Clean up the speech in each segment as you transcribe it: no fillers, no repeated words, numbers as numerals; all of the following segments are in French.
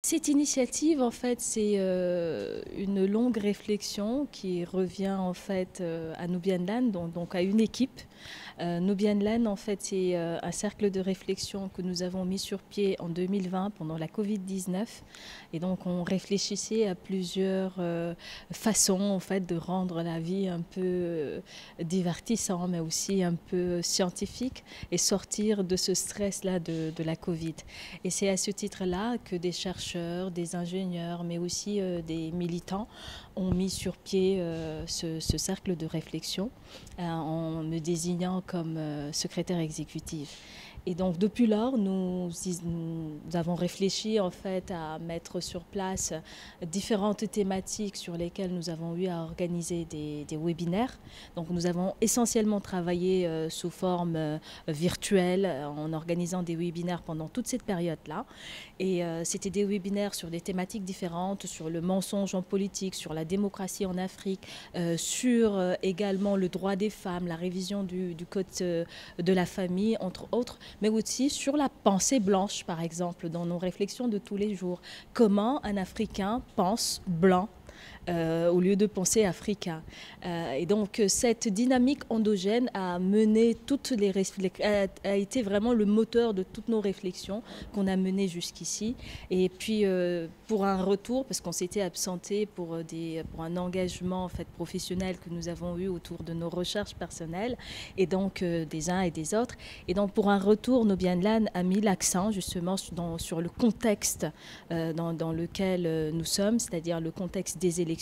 Cette initiative, en fait, c'est une longue réflexion qui revient en fait à Nubian Land, donc à une équipe. Nubian Land, en fait, c'est un cercle de réflexion que nous avons mis sur pied en 2020 pendant la Covid-19. Et donc, on réfléchissait à plusieurs façons, en fait, de rendre la vie un peu divertissante, mais aussi un peu scientifique et sortir de ce stress-là de la Covid. Et c'est à ce titre-là que des chercheurs, des ingénieurs, mais aussi des militants ont mis sur pied ce cercle de réflexion en me désignant comme secrétaire exécutive. Et donc depuis lors, nous avons réfléchi en fait à mettre sur place différentes thématiques sur lesquelles nous avons eu à organiser des webinaires. Donc nous avons essentiellement travaillé sous forme virtuelle en organisant des webinaires pendant toute cette période-là. Et c'était des webinaires sur des thématiques différentes, sur le mensonge en politique, sur la démocratie en Afrique, sur également le droit des femmes, la révision du code de la famille, entre autres, mais aussi sur la pensée blanche, par exemple, dans nos réflexions de tous les jours. Comment un Africain pense blanc au lieu de penser africain. Et donc cette dynamique endogène a mené a été vraiment le moteur de toutes nos réflexions qu'on a menées jusqu'ici. Et puis pour un retour, parce qu'on s'était absenté pour un engagement en fait professionnel que nous avons eu autour de nos recherches personnelles et donc des uns et des autres. Et donc pour un retour, Nubian Land a mis l'accent justement sur le contexte dans lequel nous sommes, c'est-à-dire le contexte des élections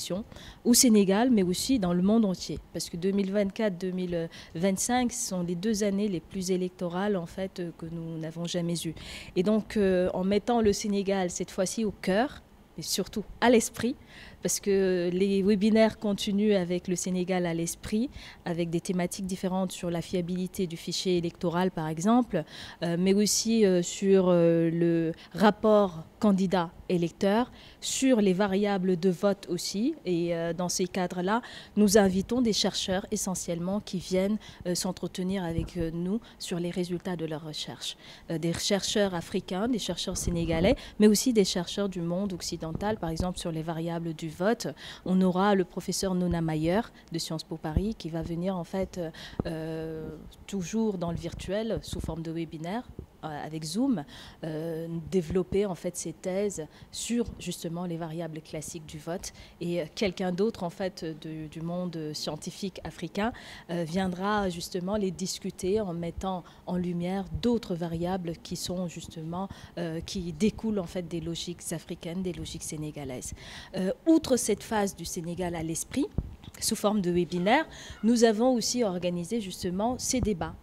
au Sénégal, mais aussi dans le monde entier. Parce que 2024-2025 sont les 2 années les plus électorales en fait que nous n'avons jamais eues. Et donc en mettant le Sénégal cette fois-ci au cœur, et surtout à l'esprit, parce que les webinaires continuent avec le Sénégal à l'esprit, avec des thématiques différentes sur la fiabilité du fichier électoral par exemple, mais aussi sur le rapport candidat-électeur, sur les variables de vote aussi. Et dans ces cadres-là, nous invitons des chercheurs essentiellement qui viennent s'entretenir avec nous sur les résultats de leurs recherches. Des chercheurs africains, des chercheurs sénégalais, mais aussi des chercheurs du monde occidental, par exemple sur les variables du vote. On aura le professeur Nona Mayer de Sciences Po Paris qui va venir en fait toujours dans le virtuel sous forme de webinaire avec Zoom, développer en fait ses thèses sur justement les variables classiques du vote. Et quelqu'un d'autre en fait du monde scientifique africain viendra justement les discuter en mettant en lumière d'autres variables qui sont justement qui découlent en fait des logiques africaines, des logiques sénégalaises. Outre cette phase du Sénégal à l'esprit, sous forme de webinaire, nous avons aussi organisé justement ces débats,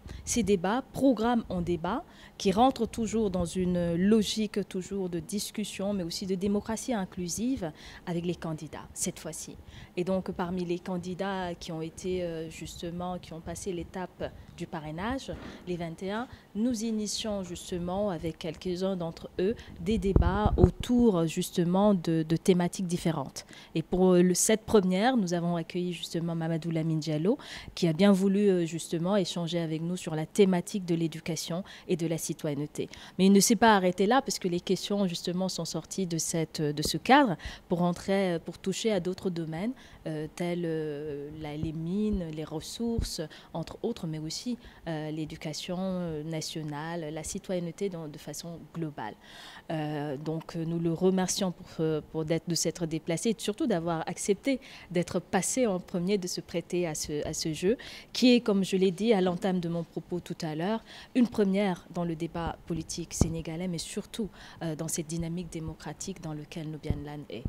programmes en débat, qui rentrent toujours dans une logique toujours de discussion, mais aussi de démocratie inclusive avec les candidats, cette fois-ci. Et donc, parmi les candidats qui ont été justement, qui ont passé l'étape du parrainage, les 21, nous initions justement avec quelques-uns d'entre eux des débats autour justement de thématiques différentes. Et pour cette première, nous avons accueilli justement Mamadou Lamine Diallo, qui a bien voulu justement échanger avec nous sur la thématique de l'éducation et de la citoyenneté. Mais il ne s'est pas arrêté là, parce que les questions justement sont sorties de ce cadre pour toucher à d'autres domaines, tels les mines, les ressources, entre autres, mais aussi l'éducation nationale, la citoyenneté de façon globale. Donc nous le remercions de s'être déplacé et surtout d'avoir accepté d'être passé en premier, de se prêter à ce jeu, qui est, comme je l'ai dit à l'entame de mon propos tout à l'heure, une première dans le débat politique sénégalais, mais surtout dans cette dynamique démocratique dans laquelle Nubian Land est.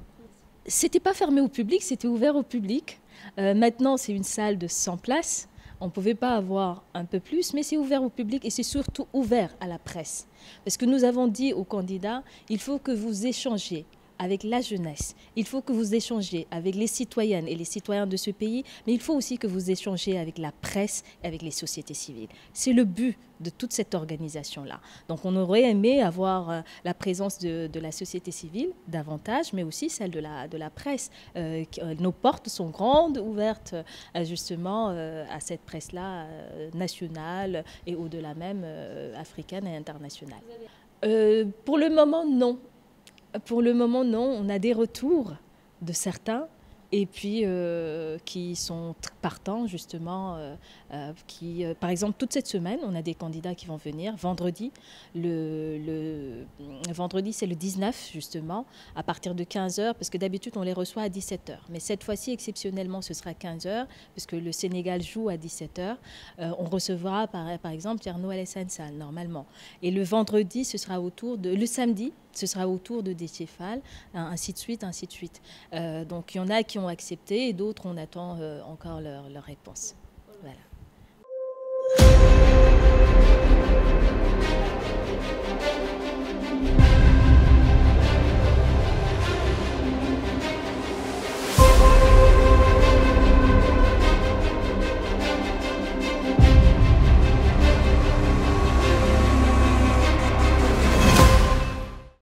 C'était pas fermé au public, c'était ouvert au public. Maintenant, c'est une salle de 100 places. On ne pouvait pas avoir un peu plus, mais c'est ouvert au public et c'est surtout ouvert à la presse. Parce que nous avons dit aux candidats, il faut que vous échangez avec la jeunesse, il faut que vous échangez avec les citoyennes et les citoyens de ce pays, mais il faut aussi que vous échangez avec la presse et avec les sociétés civiles. C'est le but de toute cette organisation-là. Donc on aurait aimé avoir la présence de la société civile davantage, mais aussi celle de la presse. Nos portes sont grandes, ouvertes justement à cette presse-là nationale et au-delà même africaine et internationale. Pour le moment, non. Pour le moment, non. On a des retours de certains et puis qui sont partants justement, par exemple, toute cette semaine, on a des candidats qui vont venir vendredi. Vendredi, c'est le 19 justement, à partir de 15 heures, parce que d'habitude, on les reçoit à 17 heures. Mais cette fois-ci, exceptionnellement, ce sera 15 heures, parce que le Sénégal joue à 17 heures. On recevra par exemple Thierno Alassane Sall, normalement. Et le vendredi, le samedi, ce sera autour de Déthié Fall, ainsi de suite, ainsi de suite. Donc il y en a qui ont accepté et d'autres, on attend encore leur réponse. Voilà.